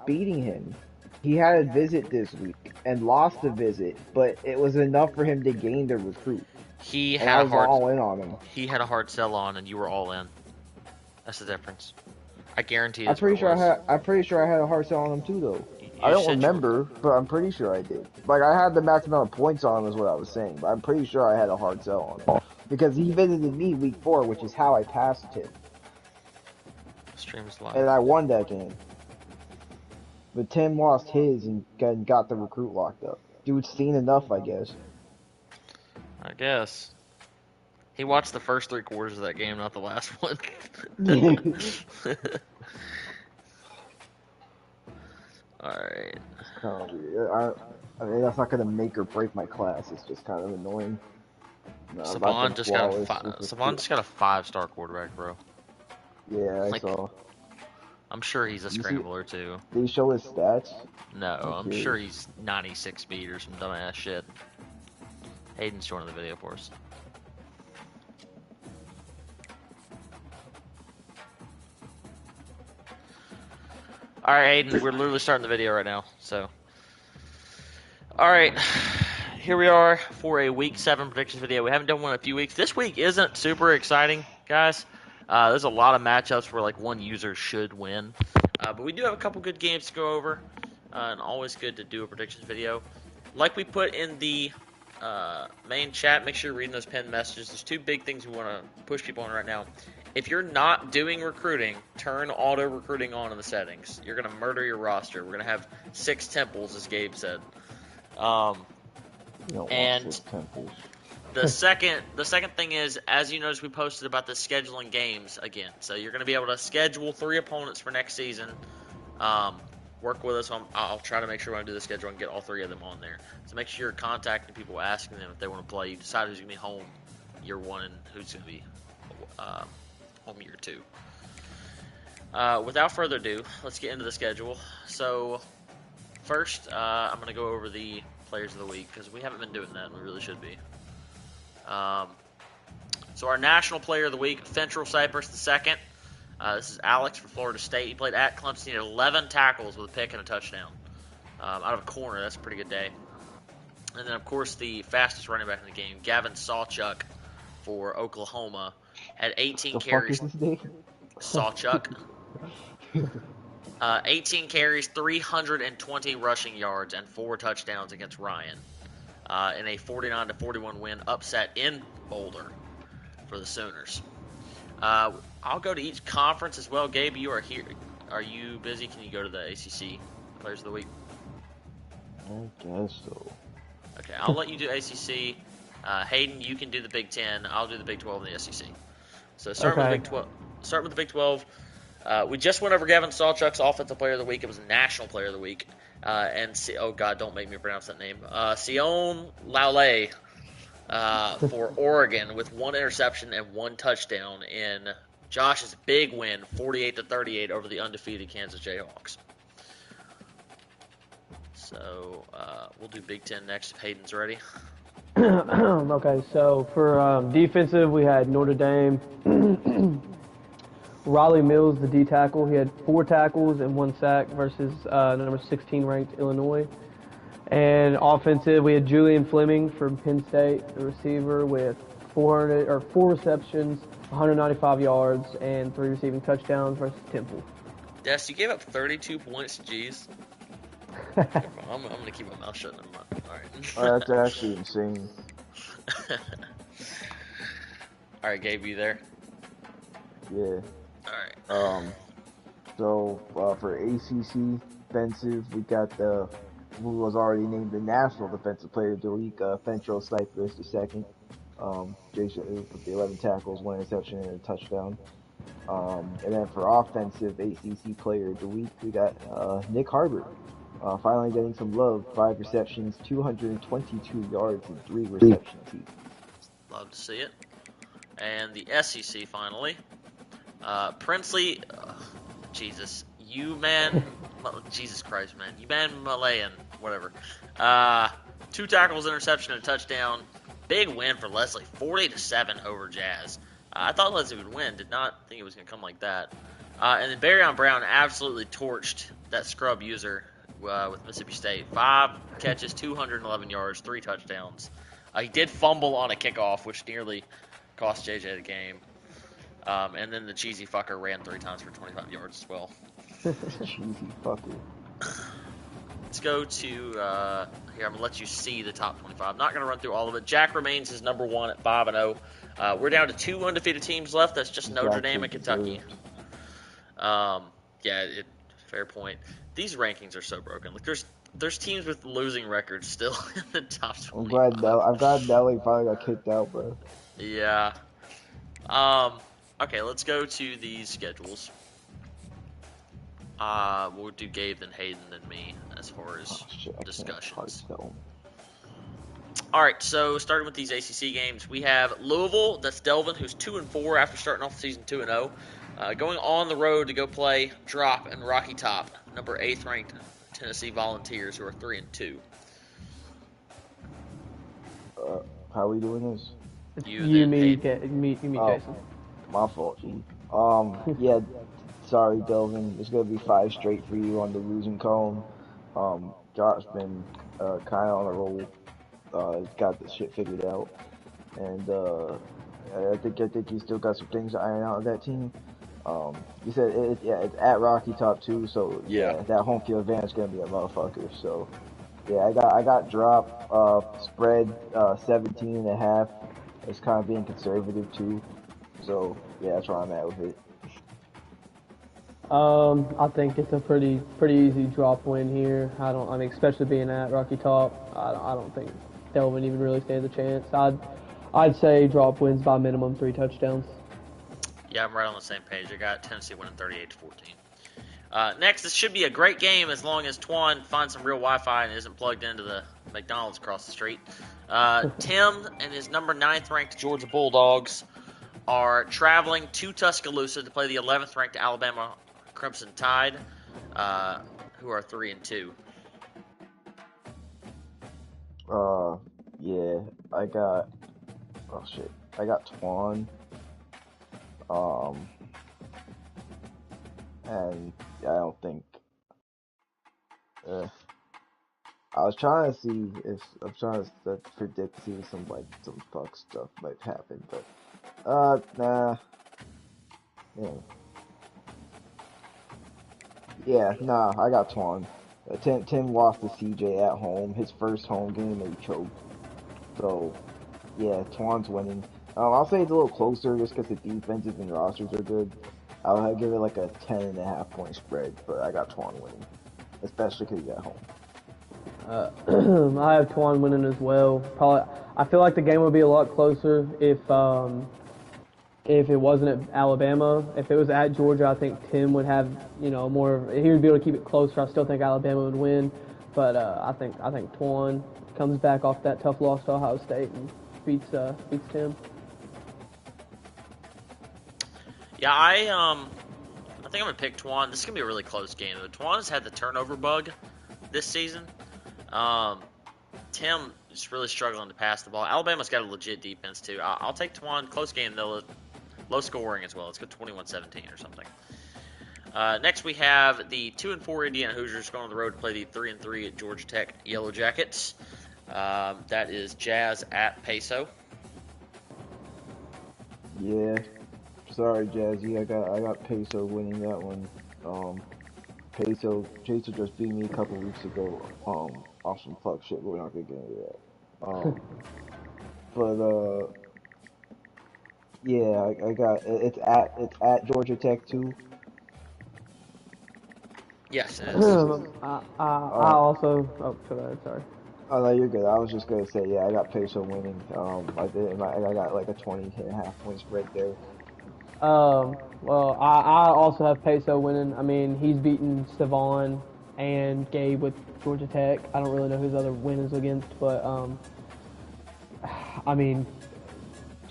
beating him. He had a visit this week and lost the visit, but it was enough for him to gain the recruit. He And had I a was hard. all in on him. He had a hard sell on, and you were all in. That's the difference. I guarantee. I'm pretty sure I had a hard sell on him too, though. I You don't said you were. remember, but I'm pretty sure I did. Like I had the max amount of points on him, is what I was saying. But I'm pretty sure I had a hard sell on him because he visited me week 4, which is how I passed him, Stream is live. and I won that game. But Tim lost his and got the recruit locked up. Dude's seen enough, I guess. I guess. He watched the first 3 quarters of that game, not the last one. Alright. Kind of weird. I mean, that's not gonna make or break my class. It's just kind of annoying. No, Savon just got a 5-star quarterback, bro. Yeah, I saw. I'm sure he's a scrambler too. Did he show his stats? No, I'm sure he's 96 speed or some dumbass shit. Hayden's joining the video for us. Alright, Hayden, we're literally starting the video right now, so. Alright, here we are for a Week 7 predictions video. We haven't done one in a few weeks. This week isn't super exciting, guys. There's a lot of matchups where like one user should win. But we do have a couple good games to go over, and always good to do a predictions video. Like we put in the main chat, make sure you're reading those pinned messages. There's 2 big things we want to push people on right now. If you're not doing recruiting, turn auto recruiting on in the settings. You're going to murder your roster. We're going to have 6 temples, as Gabe said. And the second thing is, as you notice, we posted about the scheduling games again. So you're going to be able to schedule 3 opponents for next season. Work with us. I'll try to make sure when I do the schedule and get all 3 of them on there. So make sure you're contacting people, asking them if they want to play. You decide who's going to be home year 1 and who's going to be home year 2. Without further ado, let's get into the schedule. So first, I'm going to go over the players of the week because we haven't been doing that, and we really should be. So our national player of the week, Fentrell Cypress II. This is Alex for Florida State. He played at Clemson. He had 11 tackles with a pick and a touchdown. Out of a corner, that's a pretty good day. And then, of course, the fastest running back in the game, Gavin Sawchuk for Oklahoma, had 18 carries. Fuck is his name? Sawchuk. 18 carries, 320 rushing yards, and 4 touchdowns against Ryan in a 49-41 win upset in Boulder for the Sooners. I'll go to each conference as well. Gabe, you are here. Are you busy? Can you go to the ACC Players of the Week? I guess so. Okay, I'll let you do ACC. Hayden, you can do the Big Ten. I'll do the Big 12 and the SEC. So starting with the Big 12. Starting with the Big 12. We just went over Gavin Sawchuk's Offensive Player of the Week. It was National Player of the Week. Oh God, don't make me pronounce that name. Sion Laule for Oregon with 1 interception and 1 touchdown in Josh's big win, 48-38 over the undefeated Kansas Jayhawks. So we'll do Big Ten next if Hayden's ready. Okay, so for defensive, we had Notre Dame. Raleigh Mills, the D tackle, he had 4 tackles and 1 sack versus number 16 ranked Illinois. And offensive, we had Julian Fleming from Penn State, the receiver, with 4 receptions, 195 yards, and 3 receiving touchdowns versus Temple. Des, you gave up 32 points. Jeez. I'm gonna keep my mouth shut. All right. That's actually insane. All right, Gabe, you there? Yeah. All right. So for ACC defensive, we got who was already named the National Defensive Player of the Week, Fentrell Cypress II. Jason with the 11 tackles, 1 interception, and a touchdown. And then for offensive ACC Player of the Week, we got Nick Harbert. Finally getting some love, 5 receptions, 222 yards, and 3 receptions. Love to see it. And the SEC finally. Princely, Jesus Christ, man. You man Malayan, whatever. 2 tackles, interception, and a touchdown. Big win for Leslie, 40-7 over Jazz. I thought Leslie would win. Did not think it was going to come like that. And then Barryon Brown absolutely torched that scrub user with Mississippi State. 5 catches, 211 yards, 3 touchdowns. He did fumble on a kickoff, which nearly cost JJ the game. And then the cheesy fucker ran 3 times for 25 yards as well. Cheesy fucker. Let's go to here. I'm gonna let you see the top 25. I'm not gonna run through all of it. Jack remains his number 1 at 5-0. We're down to 2 undefeated teams left. That's just Notre Dame and Kentucky. Fair point. These rankings are so broken. Like there's teams with losing records still in the top 25. I'm glad Nelly finally got kicked out, bro. Yeah. Okay, let's go to these schedules. We'll do Gabe, then Hayden, then me as far as discussions. All right, so starting with these ACC games, we have Louisville. That's Delvin, who's 2-4 after starting off the season 2-0. Going on the road to go play Drop and Rocky Top, number 8th ranked Tennessee Volunteers, who are 3-2. How are we doing this? You meet Jason. My fault, G. Yeah, sorry, Delvin. It's gonna be 5 straight for you on the losing column. Josh's been kind of on a roll. He's got the shit figured out, and I think he's still got some things to iron out of that team. You said it's at Rocky Top too, so yeah, that home field advantage is gonna be a motherfucker. So yeah, I got drop spread 17.5. It's kind of being conservative too. So yeah, that's where I'm at with it. I think it's a pretty easy drop win here. I mean, especially being at Rocky Top, I don't think Delvin even really stands a chance. I'd say drop wins by minimum 3 touchdowns. Yeah, I'm right on the same page. I got Tennessee winning 38-14. Next, this should be a great game as long as Twan finds some real Wi-Fi and isn't plugged into the McDonald's across the street. Tim and his number 9th ranked Georgia Bulldogs are traveling to Tuscaloosa to play the 11th ranked Alabama Crimson Tide, who are 3-2. Yeah, I got Twan. And I don't think. I was trying to see if predict see some fuck stuff might happen, but nah. Nah. I got Twan. Tim lost to CJ at home, his first home game, and he choked. So yeah, Twan's winning. I'll say it's a little closer just because the defenses and rosters are good. I'll give it like a 10.5 point spread, but I got Twan winning, especially because he's at home. I have Twan winning as well. Probably, I feel like the game would be a lot closer if it wasn't at Alabama. If it was at Georgia, I think Tim would have more. He would be able to keep it closer. I still think Alabama would win, but I think Twan comes back off that tough loss to Ohio State and beats Tim. Yeah, I think I'm gonna pick Twan. This is gonna be a really close game. Twan has had the turnover bug this season. Tim is really struggling to pass the ball. Alabama's got a legit defense too. I'll take Twan. Close game though, low scoring as well. Let's go 21-17 or something. Next we have the 2-4 Indiana Hoosiers going on the road to play the 3-3 at Georgia Tech Yellow Jackets. That is Jazz at Peso. Yeah. Sorry, Jazzy. I got Peso winning that one. Peso just beat me a couple weeks ago. Off some fuck shit, but we're not gonna get into that. Yeah, I got it's at Georgia Tech too. Yes, it is. I also. Oh, sorry. Oh no, you're good. I was just gonna say, yeah, I got Peso winning. I got like a 20.5 point spread there. Well, I also have Peso winning. I mean, he's beaten Savon and Gabe with Georgia Tech. I don't really know who his other win is against, but I mean,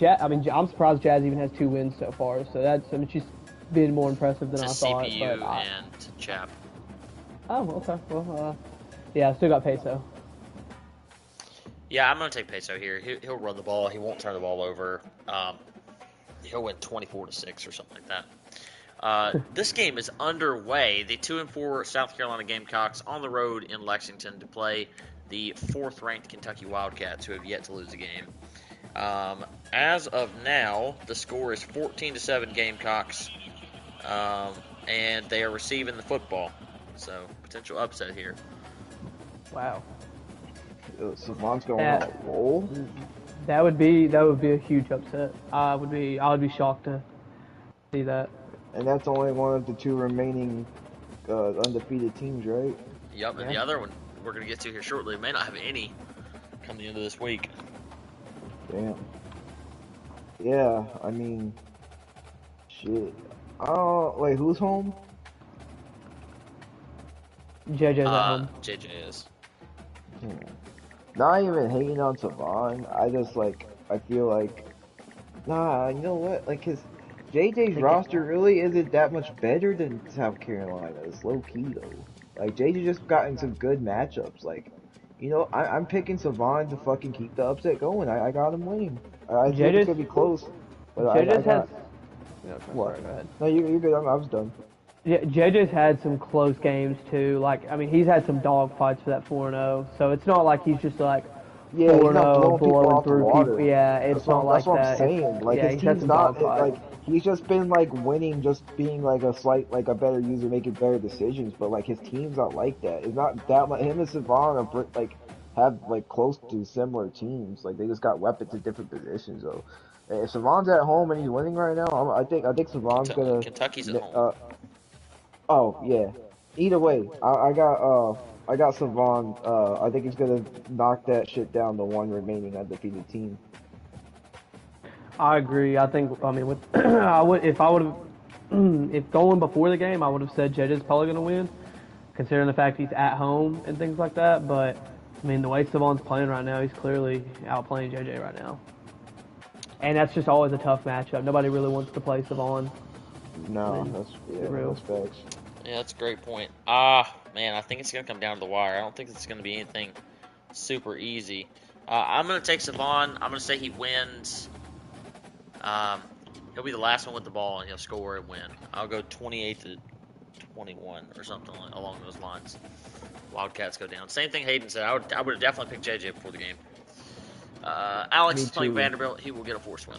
I'm surprised Jazz even has 2 wins so far. So she's been more impressive than I thought. CPU and Chap. Oh, okay. Well, yeah, I still got Peso. Yeah, I'm gonna take Peso here. He'll run the ball. He won't turn the ball over. He'll win 24-6 or something like that. This game is underway. The 2-4 South Carolina Gamecocks on the road in Lexington to play the 4th-ranked Kentucky Wildcats, who have yet to lose a game. As of now, the score is 14-7 Gamecocks, and they are receiving the football. So potential upset here. Wow. Savant's going on a roll. That would be a huge upset. I would be shocked to see that. And that's only one of the 2 remaining undefeated teams, right? Yep, and the other one we're going to get to here shortly may not have any come the end of this week. Damn. Yeah, I mean, shit. Oh, wait, who's home? JJ's at home. JJ is. Not even hating on Savon. I just I feel like, nah, you know what? Like, his JJ's roster really isn't that much better than South Carolina's, low key though. Like, JJ just gotten some good matchups. Like, you know, I'm picking Savon to fucking keep the upset going. I got him winning. I think it's gonna be close. But JJ's had. What? Sorry, go ahead. No, you're good. I was done. Yeah, JJ's had some close games too. Like, I mean, he's had some dog fights for that 4-0. So it's not like he's just like 4-0 blowing through people. Yeah, it's not like that. That's what I'm saying. Like, his team's not like, he's just been like winning, just being like a better user, making better decisions. But like, his team's not like that. It's not that much. Him and Savon are have like close to similar teams. Like, they just got weapons at different positions though. If Savon's at home and he's winning right now, I think Savon's gonna. Kentucky's at home. Oh yeah. Either way, I got Savon. I think he's gonna knock that shit down to 1 remaining undefeated team. I agree. I think. I mean, with if going before the game, I would have said JJ's probably gonna win, considering the fact he's at home and things like that. But I mean, the way Savon's playing right now, he's clearly outplaying JJ right now. And that's just always a tough matchup. Nobody really wants to play Savon. No, that's facts. Yeah, that's a great point. Man, I think it's going to come down to the wire. I don't think it's going to be anything super easy. I'm going to take Savon. I'm going to say he wins. He'll be the last one with the ball, and he'll score and win. I'll go 28-21 or something along those lines. Wildcats go down. Same thing Hayden said. I would have definitely picked JJ before the game. Alex is playing Vanderbilt. He will get a force win.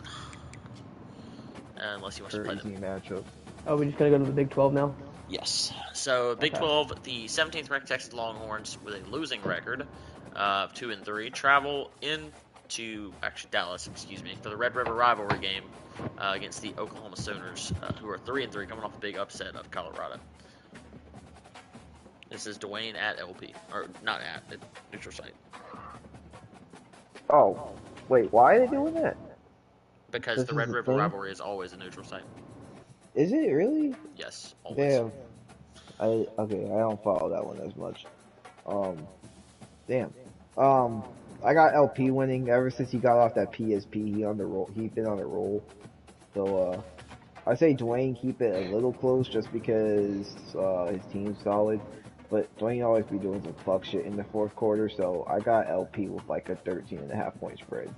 Unless he wants to play them. Matchup. Oh, we're just going to go to the Big 12 now? Yes. So, Big 12, the 17th ranked Texas Longhorns with a losing record of 2-3 travel into, Dallas, for the Red River rivalry game against the Oklahoma Sooners, who are 3-3, coming off a big upset of Colorado. This is Dwayne at LP. Or, not at neutral site. Oh, wait, why are they doing that? Because the Red River rivalry is always a neutral site. Is it really? Yes, always. Damn. I don't follow that one as much. Damn. I got LP winning ever since he got off that PSP. He's been on a roll. So I say Dwayne keep it a little close just because his team's solid. But Dwayne always be doing some fuck shit in the 4th quarter, so I got LP with like a 13.5 point spread.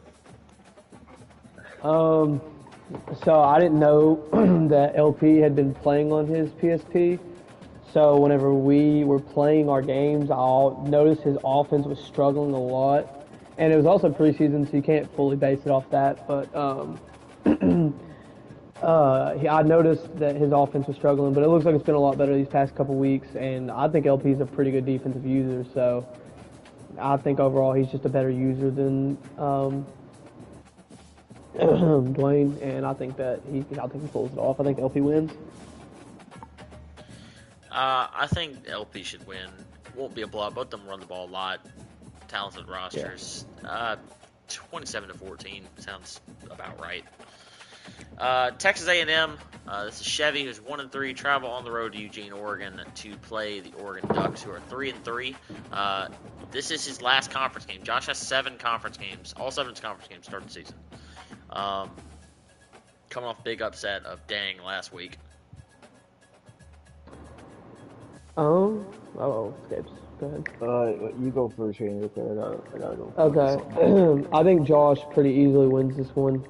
So I didn't know that LP had been playing on his PSP. So whenever we were playing our games, I noticed his offense was struggling a lot. And it was also preseason, so you can't fully base it off that. But I noticed that his offense was struggling, but it looks like it's been a lot better these past couple weeks. And I think LP is a pretty good defensive user. So I think overall he's just a better user than Dwayne, and I think he pulls it off. I think LP wins. I think LP should win. Won't be a blowout. Both of them run the ball a lot. Talented rosters. 27-14 sounds about right. Texas A&M. This is Chevy, who's 1-3. Travel on the road to Eugene, Oregon, to play the Oregon Ducks, who are 3-3. This is his last conference game. Josh has 7 conference games. All 7 conference games start the season. Coming off big upset of Dang last week. Escapes. Go ahead. You go first, Shane. I gotta go. Okay. I think Josh pretty easily wins this one.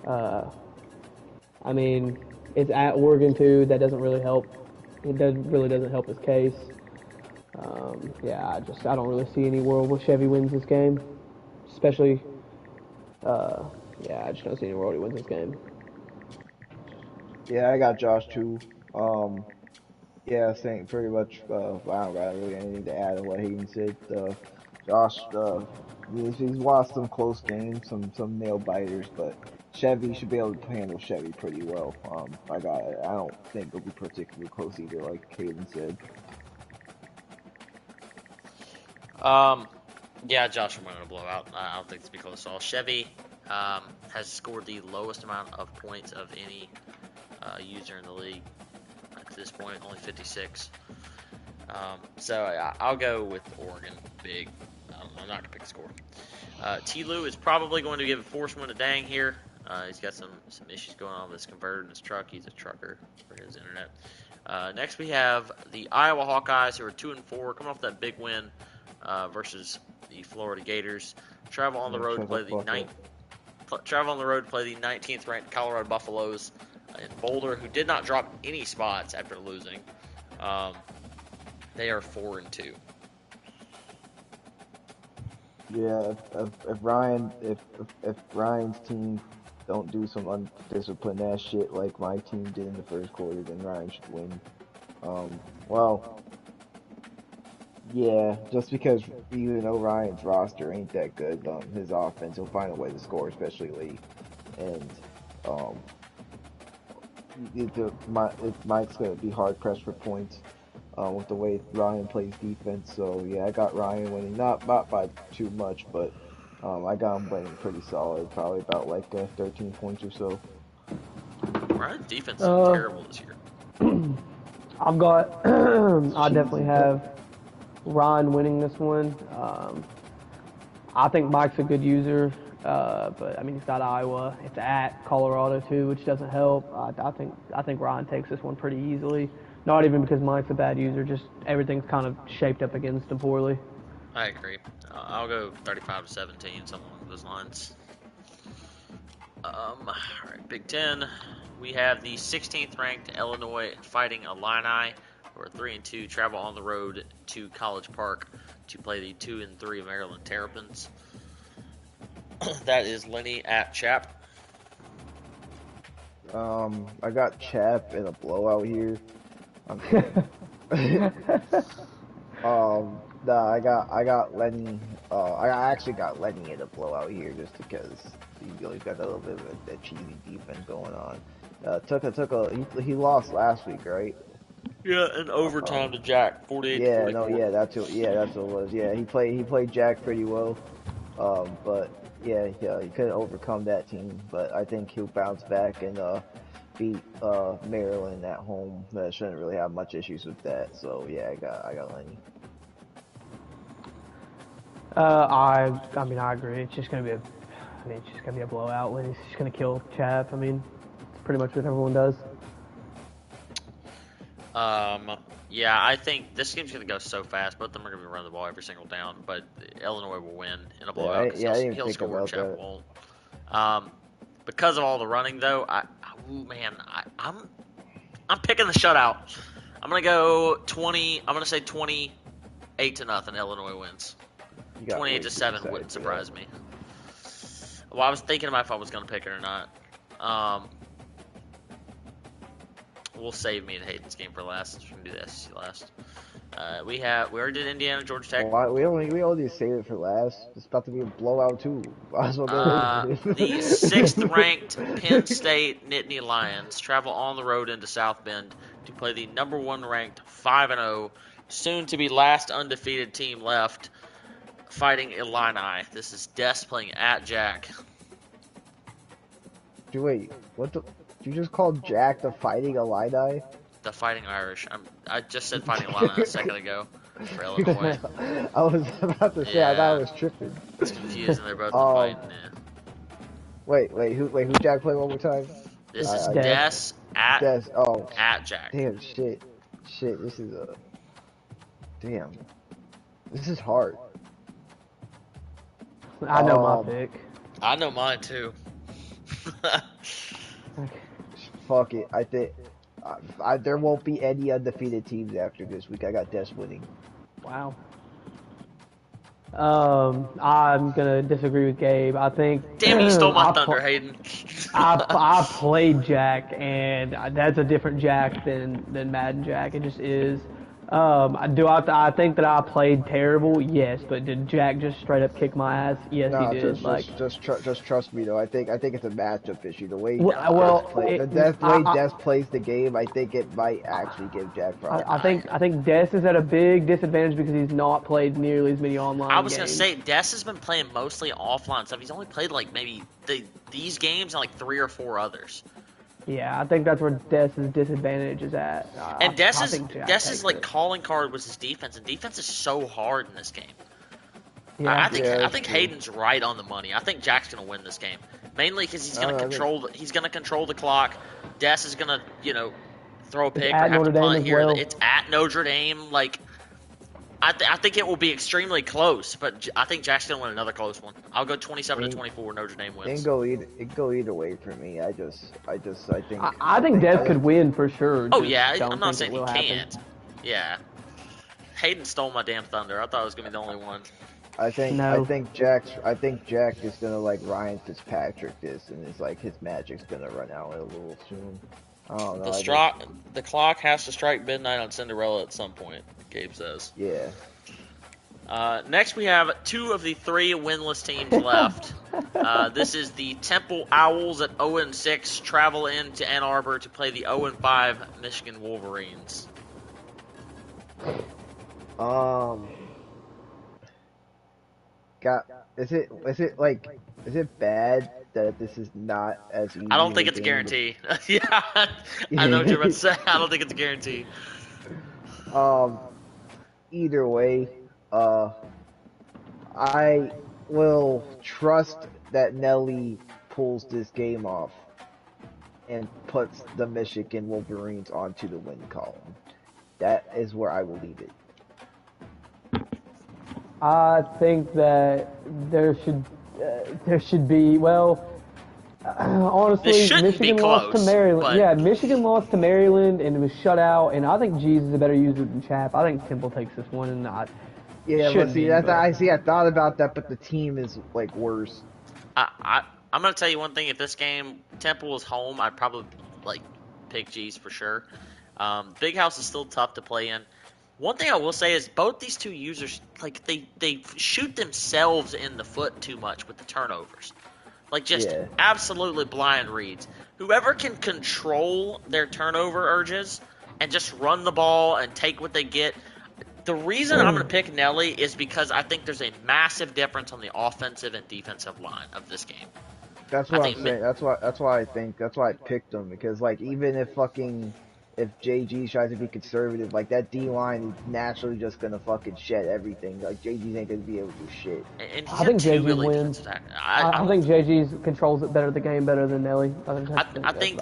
I mean, It's at Oregon too. That doesn't really help. It doesn't help his case. I don't really see any world where Chevy wins this game, especially. I just don't see any world he wins this game. Yeah, I got Josh too. Yeah, saying pretty much. I don't got really anything to add to what Hayden said. Josh, he's lost some close games, some nail biters, but Chevy should be able to handle Chevy pretty well. I don't think it'll be particularly close either, like Hayden said. Yeah, Josh will win in a blowout. I don't think it's be close at all. Chevy has scored the lowest amount of points of any user in the league to this point, only 56. I'll go with Oregon big. I'm not gonna pick a score. T. Lou is probably going to give a force win a dang here. He's got some issues going on with his converter in his truck. He's a trucker for his internet. Next we have the Iowa Hawkeyes, who are 2-4, coming off that big win versus the Florida Gators. Travel on the road to play the 19th ranked Colorado Buffaloes in Boulder, who did not drop any spots after losing. They are 4-2. Yeah, if Ryan's team don't do some undisciplined ass shit like my team did in the first quarter, then Ryan should win. Well, yeah, just because even though Ryan's roster ain't that good, his offense, he'll find a way to score, especially late. And Mike's gonna be hard pressed for points with the way Ryan plays defense. So yeah, I got Ryan winning, not by too much, but I got him winning pretty solid, probably about like 13 points or so. Ryan's defense is terrible this year. I've got, I definitely have Ryan winning this one. I think Mike's a good user, but I mean he's got Iowa. It's at Colorado too, which doesn't help. I think Ryan takes this one pretty easily. Not even because Mike's a bad user, just everything's kind of shaped up against him poorly. I agree. I'll go 35-17, something along those lines. All right, Big Ten. We have the 16th ranked Illinois Fighting Illini, who are 3-2, travel on the road to College Park to play the 2-3 Maryland Terrapins. That is Lenny at Chap. I got Chap in a blowout here. I got Lenny. I actually got Lenny in a blowout here just because he's got a little bit of a cheesy defense going on. He lost last week, right? Yeah, in overtime to Jack, 48-44. That's what it was. Yeah, he played Jack pretty well. But he couldn't overcome that team. But I think he'll bounce back and beat Maryland at home. Shouldn't really have much issues with that. So yeah, I got Lenny. I agree. It's just gonna be a blowout. Lenny's just gonna kill Chap. I mean, it's pretty much what everyone does. Yeah, I think this game's going to go so fast. Both of them are going to be running the ball every single down, but Illinois will win in a blowout. He'll score, Chap won't. Because of all the running, though, I'm picking the shutout. I'm going to go 20. I'm going to say 28-0. Illinois wins. 28-7 wouldn't surprise me. Well, I was thinking about if I was going to pick it or not. We'll save me to hate this game for last. Since we can do the SEC last. We already did Indiana, Georgia Tech. Well, we only saved it for last. It's about to be a blowout too. The 6th ranked Penn State Nittany Lions travel on the road into South Bend to play the number 1 ranked 5-0, soon to be last undefeated team left, Fighting Illini. This is Des playing at Jack. Wait, what the? You just called Jack the Fighting Illini? The Fighting Irish. I just said Fighting Illini a second ago for Illinois. I was about to say, I thought I was tripping. It's confusing. They're both fighting. Yeah. Wait, who Jack play one more time? This is Des at Jack. Damn, shit. This is damn. This is hard. I know my pick. I know mine too. fuck it. I think there won't be any undefeated teams after this week. I got Des winning. Wow. I'm gonna disagree with Gabe. I think. Damn, you stole my thunder, Hayden. I played Jack, and that's a different Jack than Madden Jack. It just is. I think that I played terrible? Yes, but did Jack just straight up kick my ass? Yes, No, he did. just trust me though. I think it's a matchup issue. The way Des plays the game, I think it might actually give Jack problems. I think Des is at a big disadvantage because he's not played nearly as many online games. I was gonna say Des has been playing mostly offline stuff. He's only played like maybe these games and like 3 or 4 others. Yeah, I think that's where Des' disadvantage is at. And Des' like calling card was his defense, and defense is so hard in this game. Yeah, I think Hayden's right on the money. I think Jack's gonna win this game, mainly because he's gonna control the clock. Des is gonna throw a pick or have to punt here. Well. It's at Notre Dame. Like I think it will be extremely close, but I think Jack's gonna win another close one. I'll go 27-24. Notre Dame wins. It go either way for me. I think. I think Des could win for sure. Oh yeah, I'm not saying he can't. Yeah. Hayden stole my damn thunder. I thought I was gonna be the only one. I think Jack is gonna like Ryan Fitzpatrick this, and it's like his magic's gonna run out a little soon. I don't know. The clock has to strike midnight on Cinderella at some point, Gabe says. Yeah. Next, we have 2 of the 3 winless teams left. This is the Temple Owls at 0-6 travel into Ann Arbor to play the 0-5 Michigan Wolverines. Is it bad that this is not as easy? I don't think it's a guarantee. Yeah, I know what you're about to say. I don't think it's a guarantee. Either way, I will trust that Nelly pulls this game off and puts the Michigan Wolverines onto the win column. That is where I will leave it. I think that there should be, honestly, Michigan lost to Maryland. But... Yeah, Michigan lost to Maryland and it was shut out, and I think Jeez is a better user than Chap. I think Temple takes this one, and I thought about that, but the team is like worse. I'm gonna tell you one thing. If this game Temple is home, I'd probably pick Jeez for sure. Big House is still tough to play in. One thing I will say is both these 2 users, they shoot themselves in the foot too much with the turnovers. Absolutely blind reads. Whoever can control their turnover urges and just run the ball and take what they get. The reason I'm going to pick Nelly is because I think there's a massive difference on the offensive and defensive line of this game. That's what I'm saying. That's why I picked him, because even if JG tries to be conservative, that D line is naturally just gonna fucking shed everything. JG ain't gonna be able to do shit. And I think JG wins. I think JG controls it better, the game better than Nelly. I think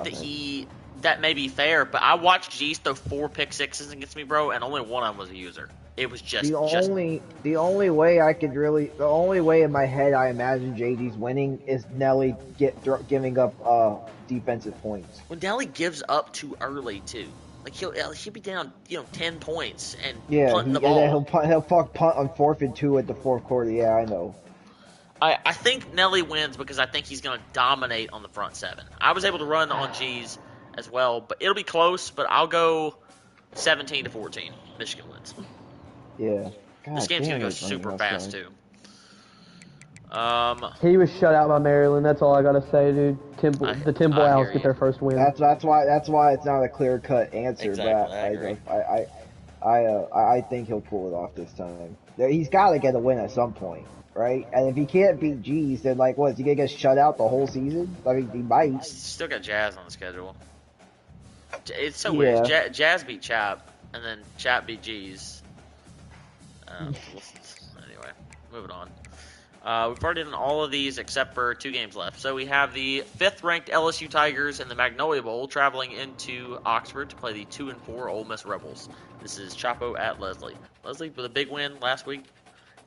that may be fair, but I watched G's throw 4 pick sixes against me, bro, and only one of them was a user. It was just the only way in my head I imagine JG's winning is Nelly giving up defensive points. When Nelly gives up too early too, he'll be down 10 points and punting the ball. He'll punt on 4th and 2 at the 4th quarter. Yeah, I know. I think Nelly wins because I think he's going to dominate on the front 7. I was able to run on G's as well, but it'll be close. But I'll go 17-14. Michigan wins. Yeah. This game's going to go super fast, too. He was shut out by Maryland. That's all I got to say, dude. The Temple Owls get their first win. That's why it's not a clear-cut answer. Exactly, but I think he'll pull it off this time. He's got to get a win at some point, right? And if he can't beat G's, then, is he going to get shut out the whole season? I mean, he might. Still got Jazz on the schedule. It's so weird. Jazz beat Chap, and then Chap beat G's. Anyway, moving on. We've already done all of these except for 2 games left. So we have the 5th-ranked LSU Tigers in the Magnolia Bowl traveling into Oxford to play the 2-4 Ole Miss Rebels. This is Chapo at Leslie. Leslie with a big win last week.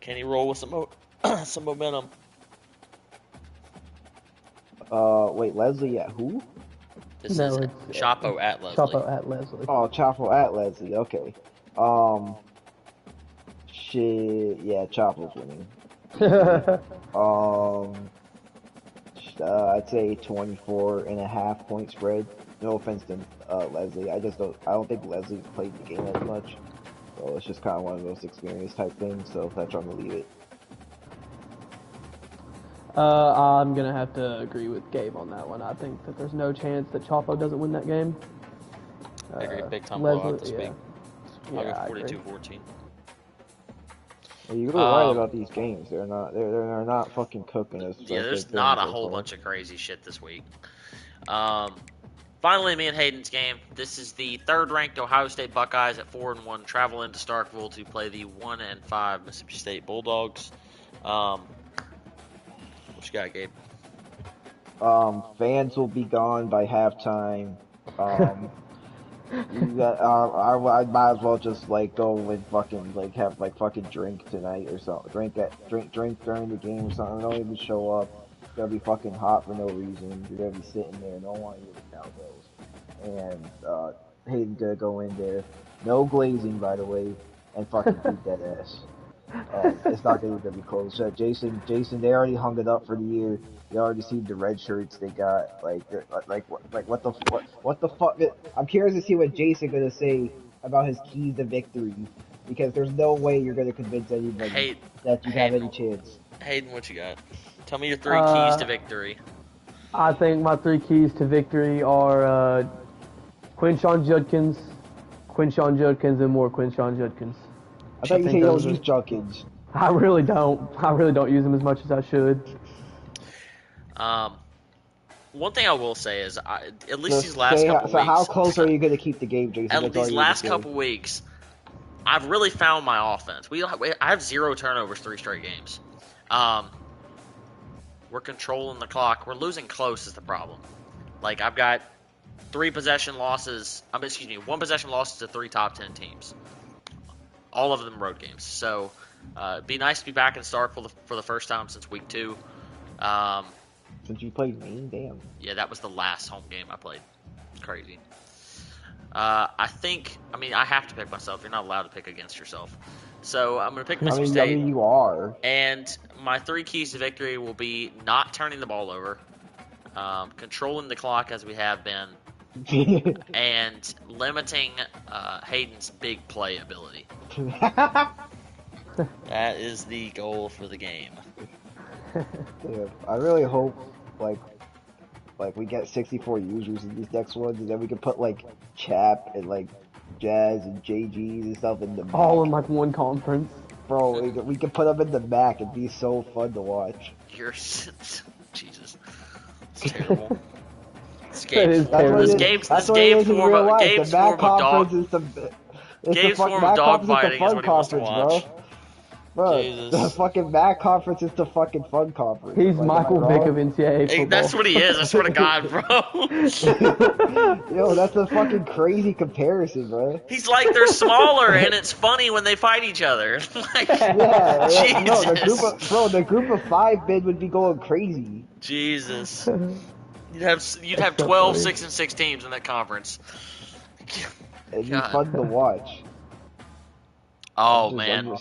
Can he roll with some momentum? Wait, Leslie at who? This No, is it's Chapo at Leslie. Chapo at Leslie. Oh, Chapo at Leslie. Okay. Um, shit. Yeah, Chapo's winning. Um, I'd say 24.5 point spread. No offense to Leslie. I don't think Leslie's played the game as much. So it's just kind of one of those experience type things. So that's why I'm gonna leave it. I'm gonna have to agree with Gabe on that one. I think that there's no chance that Chapo doesn't win that game. I agree. Big time Leslie, blowout this yeah. week. I'll Yeah, go I agree. 42-14. You're right about these games. They're not fucking cooking us. Yeah, there's not a whole bunch of crazy shit this week. Finally, me and Hayden's game. This is the third-ranked Ohio State Buckeyes at 4-1 travel into Starkville to play the 1-5 Mississippi State Bulldogs. What you got, Gabe? Fans will be gone by halftime. You got, I might as well just like go and fucking like have like fucking drink tonight or something. Drink during the game or something. Don't even show up. It's gonna be fucking hot for no reason. You're gonna be sitting there. No one want you to cowbells. And Hayden's gonna go in there. No glazing, by the way, and fucking beat that ass. It's not gonna be close. Jason, they already hung it up for the year. You already see the red shirts they got. What the fuck? I'm curious to see what Jason gonna say about his keys to victory, because there's no way you're gonna convince anybody that you have any chance. Hayden, what you got? Tell me your three keys to victory. I think my 3 keys to victory are Quinshon Judkins, and more Quinshon Judkins. I thought you said you don't use Judkins. I really don't. I really don't use them as much as I should. One thing I will say is, at least these last couple weeks. So how close are you going to keep the game, Jason? At these last couple weeks, I've really found my offense. I have 0 turnovers 3 straight games. We're controlling the clock. We're losing close is the problem. Like, I've got 1 possession losses to 3 top 10 teams. All of them road games. So, it'd be nice to be back in Starkville for the first time since week 2. Since you played me, damn. Yeah, that was the last home game I played. It's crazy. I have to pick myself. You're not allowed to pick against yourself. So I'm going to pick Mississippi State. I mean, you are. And my 3 keys to victory will be not turning the ball over, controlling the clock as we have been, and limiting Hayden's big play ability. That is the goal for the game. Yeah, I really hope like we get 64 users in these next ones, and then we can put like Chap and like Jazz and JGs and stuff in the MAC. All in like one conference. Bro, we can put them in the MAC. It'd be so fun to watch. Jesus, it's terrible. This game's form of dog fighting is what he wants to watch. Bro, Jesus. the fucking MAC conference is the fucking fun conference. He's Michael Vick of NCAA football. That's what he is, I swear to God, bro. Yo, that's a fucking crazy comparison, bro. He's like, they're smaller, and it's funny when they fight each other. Like, yeah, Jesus. No, the group of 5 men would be going crazy. Jesus. You'd have 12 6-6 teams in that conference. It'd be fun to watch. Oh, man.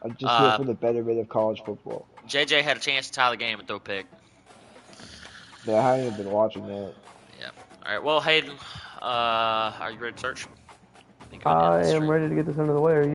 I'm just here for the betterment of college football. JJ had a chance to tie the game and throw a pick. Yeah, I haven't even been watching that. Yeah. All right. Well, Hayden, are you ready to search? I am ready to get this under the way. Are you?